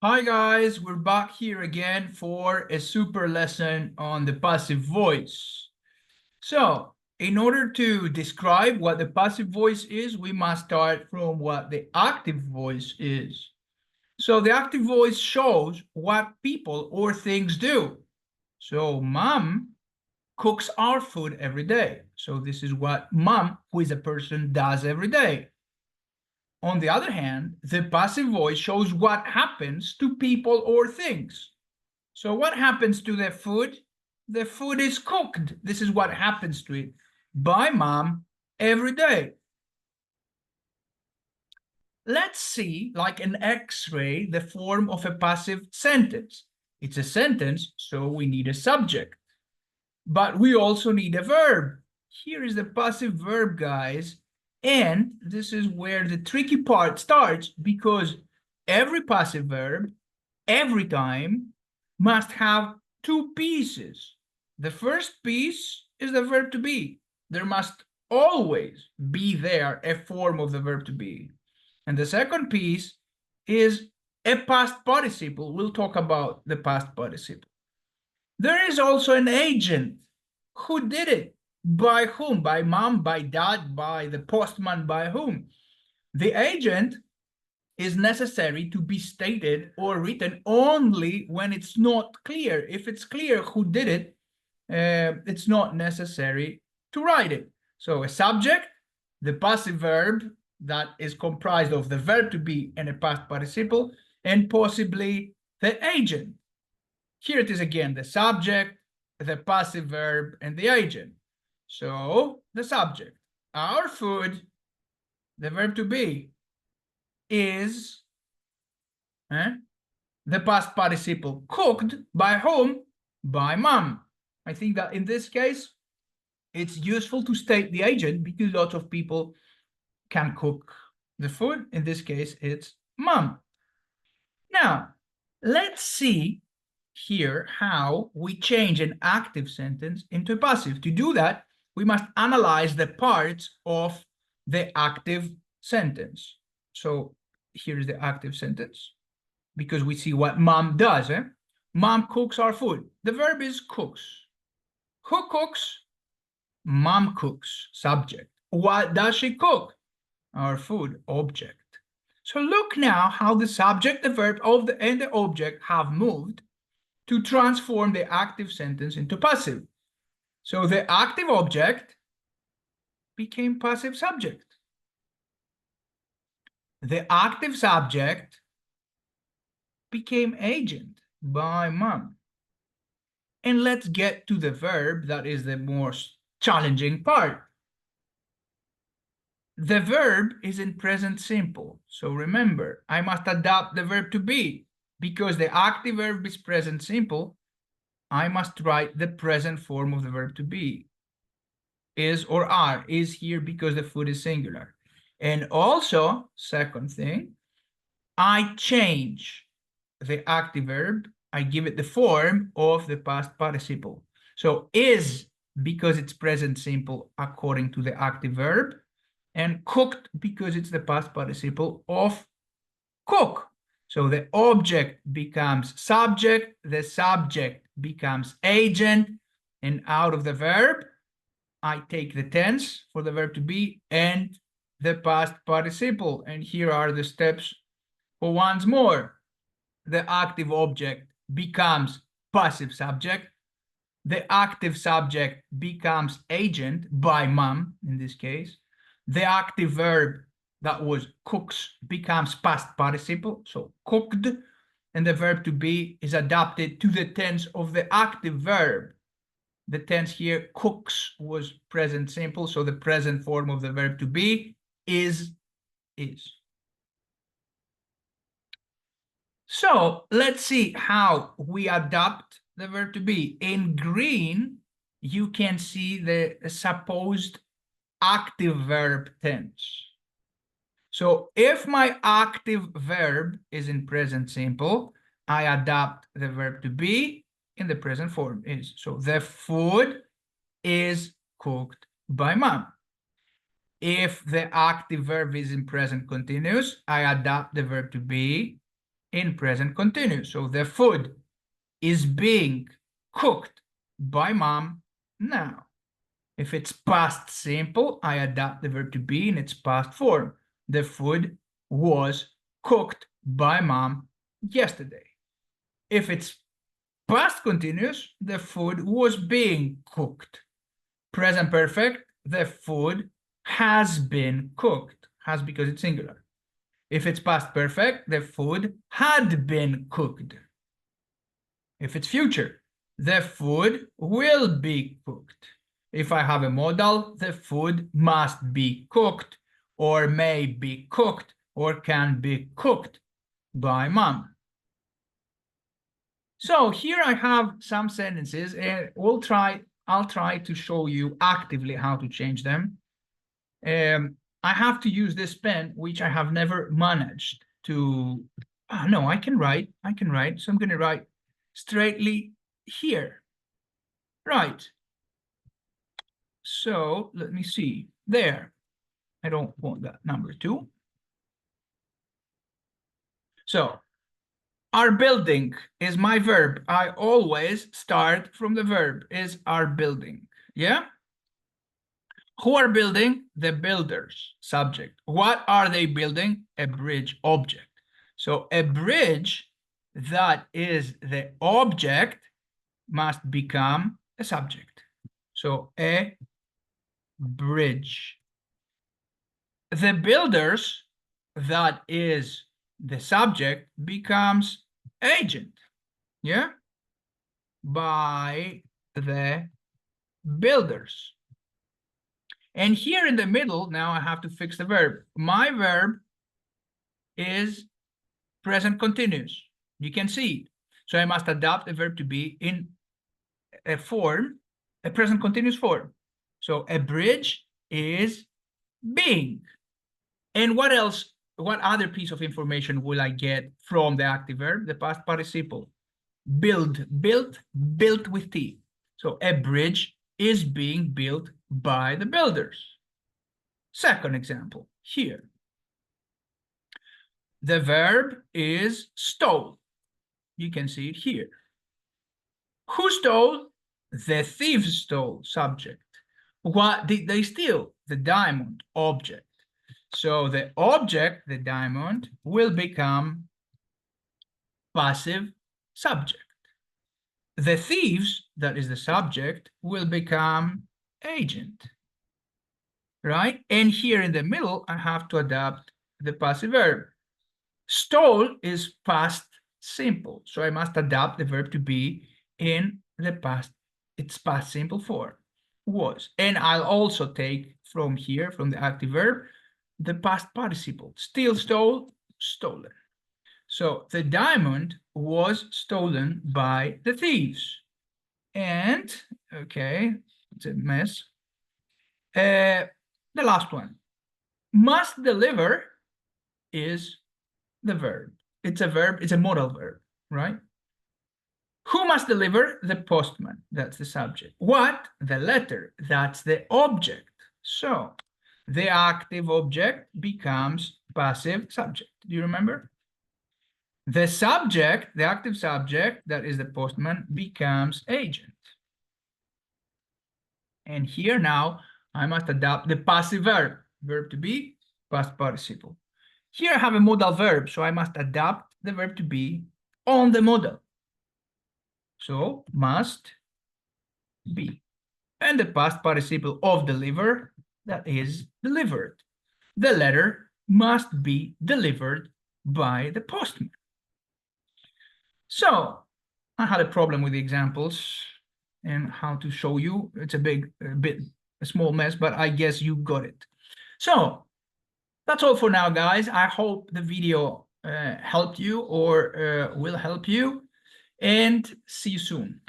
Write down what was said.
Hi guys, we're back here again for a super lesson on the passive voice. So, in order to describe what the passive voice is, we must start from what the active voice is. So, the active voice shows what people or things do. So, mom cooks our food every day. So, this is what mom, who is a person, does every day. On the other hand, the passive voice shows what happens to people or things. So what happens to the food? The food is cooked. This is what happens to it by mom every day. Let's see, like an X-ray, the form of a passive sentence. It's a sentence, so we need a subject. But we also need a verb. Here is the passive verb, guys. And this is where the tricky part starts, because every passive verb, every time, must have two pieces. The first piece is the verb to be. There must always be there a form of the verb to be. And the second piece is a past participle. We'll talk about the past participle. There is also an agent. Who did it? By whom? By mom, by dad, by the postman, by whom? The agent is necessary to be stated or written only when it's not clear. If it's clear who did it, it's not necessary to write it. So a subject, the passive verb that is comprised of the verb to be and a past participle, and possibly the agent. Here it is again, the subject, the passive verb, and the agent. So the subject, our food, the verb to be, is the past participle, cooked by whom? By mom. I think that in this case, it's useful to state the agent because lots of people can cook the food. In this case, it's mom. Now, let's see here how we change an active sentence into a passive. To do that, we must analyze the parts of the active sentence. So here's the active sentence, because we see what mom does. Mom cooks our food. The verb is cooks. Who cooks? Mom cooks, subject. What does she cook? Our food, object. So look now how the subject, the verb, and the object have moved to transform the active sentence into passive. So the active object became passive subject. The active subject became agent by mom. And let's get to the verb that is the most challenging part. The verb is in present simple. So remember, I must adapt the verb to be. Because the active verb is present simple, I must write the present form of the verb to be. Is or are is here because the food is singular. And also, second thing, I change the active verb. I give it the form of the past participle. So is, because it's present simple according to the active verb, and cooked because it's the past participle of cook. So the object becomes subject, the subject becomes agent, and out of the verb, I take the tense for the verb to be and the past participle. And here are the steps for once more. The active object becomes passive subject. The active subject becomes agent by mom, in this case. The active verb that was cooks becomes past participle, so cooked, and the verb to be is adapted to the tense of the active verb. The tense here, cooks, was present simple, so the present form of the verb to be is. So let's see how we adapt the verb to be. In green, you can see the supposed active verb tense. So if my active verb is in present simple, I adapt the verb to be in the present form. Is. So the food is cooked by mom. If the active verb is in present continuous, I adapt the verb to be in present continuous. So the food is being cooked by mom now. If it's past simple, I adapt the verb to be in its past form. The food was cooked by mom yesterday. If it's past continuous, the food was being cooked. Present perfect, the food has been cooked. Has because it's singular. If it's past perfect, the food had been cooked. If it's future, the food will be cooked. If I have a modal, the food must be cooked, or may be cooked, or can be cooked by mom. So here I have some sentences, and I'll try to show you actively how to change them. I have to use this pen, which I have never managed to. No, I can write. So I'm going to write straightly here. Right. So let me see. There. I don't want that number 2. So our building is my verb. I always start from the verb. Is our building. Yeah? Who are building? The builders. Subject. What are they building? A bridge. Object. So a bridge that is the object must become a subject. So a bridge. The builders, that is the subject, becomes agent. Yeah? By the builders. And here in the middle, now I have to fix the verb. My verb is present continuous. You can see it. So I must adapt the verb to be in a form, a present continuous form. So a bridge is being. And what else? What other piece of information will I get from the active verb? The past participle. Build, built, built with T. So a bridge is being built by the builders. Second example, here. The verb is stole. You can see it here. Who stole? The thief stole, subject. What did they steal? The diamond, object. So the object, the diamond, will become passive subject. The thieves, that is the subject, will become agent. Right? And here in the middle, I have to adapt the passive verb. Stole is past simple. So I must adapt the verb to be in the past, its past simple form, was. And I'll also take from here, from the active verb, the past participle. Steal, stole, stolen. So the diamond was stolen by the thieves. And, okay, it's a mess. The last one. Must deliver is the verb. It's a verb, it's a modal verb, right? Who must deliver? The postman, that's the subject. What? The letter, that's the object. So the active object becomes passive subject. Do you remember? The subject, the active subject, that is the postman, becomes agent. And here now, I must adapt the passive verb, verb to be, past participle. Here I have a modal verb, so I must adapt the verb to be on the modal. So must be. And the past participle of deliver, that is delivered. The letter must be delivered by the postman. So I had a problem with the examples and how to show you. It's a small mess, but I guess you got it. So that's all for now, guys. I hope the video helped you or will help you, and see you soon.